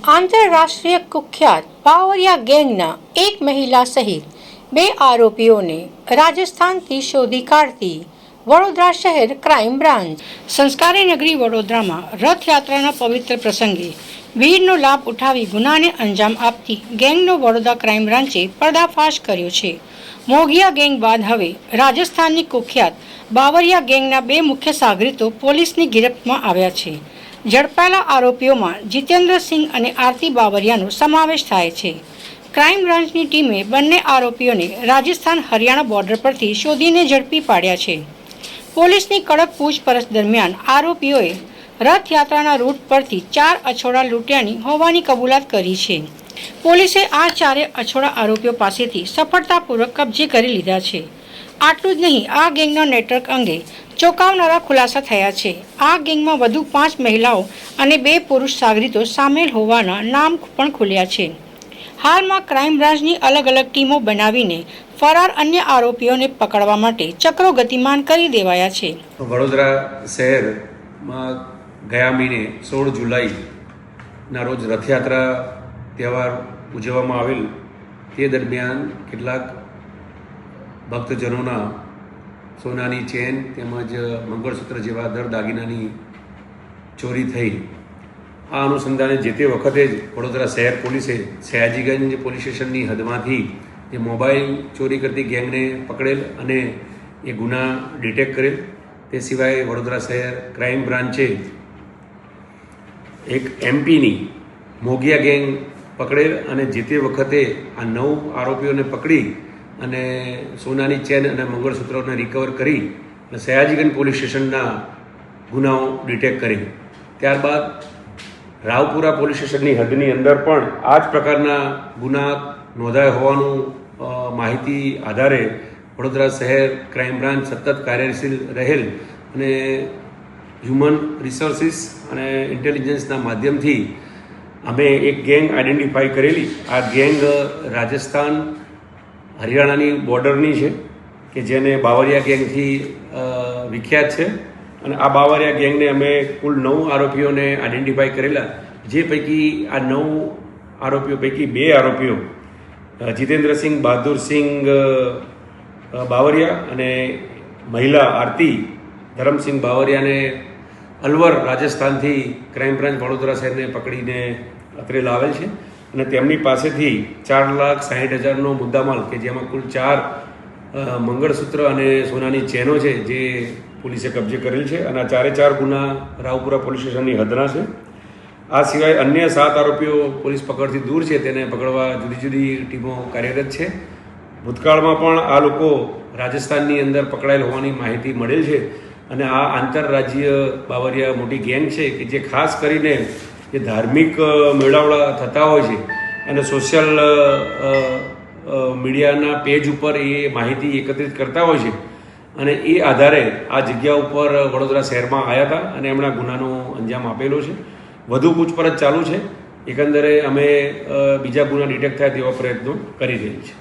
આંતરરાષ્ટ્રીય કુખ્યાત બાવરિયા ગેંગના એક મહિલા સહિત 2 આરોપીઓને રાજસ્થાનથી શોધી કાઢતી વડોદરા શહેર ક્રાઇમ બ્રાન્ચ। સંસ્કારી નગરી વડોદરામાં રથયાત્રાના પવિત્ર પ્રસંગે ભીડનો લાભ ઉઠાવી ગુનાને અંજામ આપતી ગેંગનો વડોદરા ક્રાઇમ બ્રાન્ચે પર્દાફાશ કર્યો છે। મોગિયા ગેંગ બાદ હવે રાજસ્થાનની કુખ્યાત બાવરિયા ગેંગના 2 મુખ્ય સાગરીતો પોલીસની ગિરફ્તમાં આવ્યા છે। ઝડપાયેલા આરોપીઓમાં જીતેન્દ્રસિંહ અને આરતી બાવરિયાનો સમાવેશ થાય છે। ક્રાઇમ બ્રાન્ચની ટીમે બંને આરોપીઓને રાજસ્થાન હરિયાણા બોર્ડર પરથી શોધીને ઝડપી પાડ્યા છે। પોલીસની કડક પૂછપરછ દરમિયાન આરોપીઓએ રથયાત્રાના રૂટ પરથી 4 અછોડા લૂંટ્યાની હોવાની કબૂલાત કરી છે। પોલીસે આ 4 અછોડા આરોપીઓ પાસેથી સફળતાપૂર્વક કબજે કરી લીધા છે। આટલું જ નહીં, આ ગેંગના નેટવર્ક અંગે ચોંકાવનારા ખુલાસા થયા છે। આ ગેંગમાં વધુ 5 મહિલાઓ અને 2 પુરુષ સાગરીતો સામેલ હોવાના નામ પણ ખુલ્યા છે। હાલમાં ક્રાઇમ બ્રાન્ચની અલગ અલગ ટીમો બનાવીને ફરાર અન્ય આરોપીઓને પકડવા માટે ચક્રો ગતિમાન કરી દેવાયા છે। વડોદરા શહેરમાં ગયા મહિને 16 જુલાઈના રોજ રથયાત્રા તહેવાર ઉજવવામાં આવેલ તે દરમિયાન કેટલાક ભક્તજનોના સોનાની ચેન તેમજ મંગળસૂત્ર જેવા દાગીનાની ચોરી થઈ। આ અનુસંધાને જે તે વખતે જ વડોદરા શહેર પોલીસે સયાજીગંજ પોલીસ સ્ટેશનની હદમાંથી જે મોબાઈલ ચોરી કરતી ગેંગને પકડેલ અને એ ગુના ડિટેક્ટ કરેલ। તે સિવાય વડોદરા શહેર ક્રાઇમ બ્રાન્ચે એક એમપીની મોગિયા ગેંગ પકડેલ અને જે તે વખતે આ 9 આરોપીઓને પકડી અને સોનાની ચેન અને મંગળસૂત્રોને રિકવર કરી અને સયાજીગંજ પોલીસ સ્ટેશનના ગુનાઓ ડિટેક્ટ કરી। ત્યારબાદ રાવપુરા પોલીસ સ્ટેશનની હદની અંદર પણ આ જ પ્રકારના ગુના નોંધાયા હોવાનું માહિતી આધારે વડોદરા શહેર ક્રાઇમ બ્રાન્ચ સતત કાર્યશીલ રહેલ અને હ્યુમન રિસોર્સિસ અને ઇન્ટેલિજન્સના માધ્યમથી અમે એક ગેંગ આઈડેન્ટિફાઈ કરેલી। આ ગેંગ રાજસ્થાન હરિયાણાની બોર્ડરની છે કે જેને બાવરિયા ગેંગથી વિખ્યાત છે અને આ બાવરિયા ગેંગને અમે કુલ 9 આરોપીઓને આઈડેન્ટિફાઈ કરેલા, જે પૈકી આ 9 આરોપીઓ પૈકી 2 આરોપીઓ જીતેન્દ્રસિંહ બહાદુરસિંહ બાવરિયા અને મહિલા આરતી ધરમસિંહ બાવરિયાને અલવર રાજસ્થાનથી ક્રાઇમ બ્રાન્ચ વડોદરા શહેરને પકડીને અત્રે લાવેલ છે અને તેમની પાસેથી 4,60,000નો મુદ્દામાલ કે જેમાં કુલ 4 મંગળસૂત્ર અને સોનાની ચેનો છે જે પોલીસે કબજે કરેલ છે અને આ 4 ગુના રાવપુરા પોલીસ સ્ટેશનની હદના છે। આ સિવાય અન્ય 7 આરોપીઓ પોલીસ પકડથી દૂર છે, તેને પકડવા જુદી જુદી ટીમો કાર્યરત છે। ભૂતકાળમાં પણ આ લોકો રાજસ્થાનની અંદર પકડાયેલ હોવાની માહિતી મળેલ છે અને આ આંતરરાજ્ય બાવરિયા મોટી ગેંગ છે કે જે ખાસ કરીને જે ધાર્મિક મેળાવડા થતા હોય છે અને સોશિયલ મીડિયાના પેજ ઉપર એ માહિતી એકત્રિત કરતા હોય છે અને એ આધારે આ જગ્યા ઉપર વડોદરા શહેરમાં આવ્યા હતા અને એમણે ગુનાનો અંજામ આપેલો છે। વધુ પૂછપરછ ચાલુ છે। એકંદરે અમે બીજા ગુના ડિટેક્ટ થાય તેવા પ્રયત્નો કરી રહ્યા છીએ।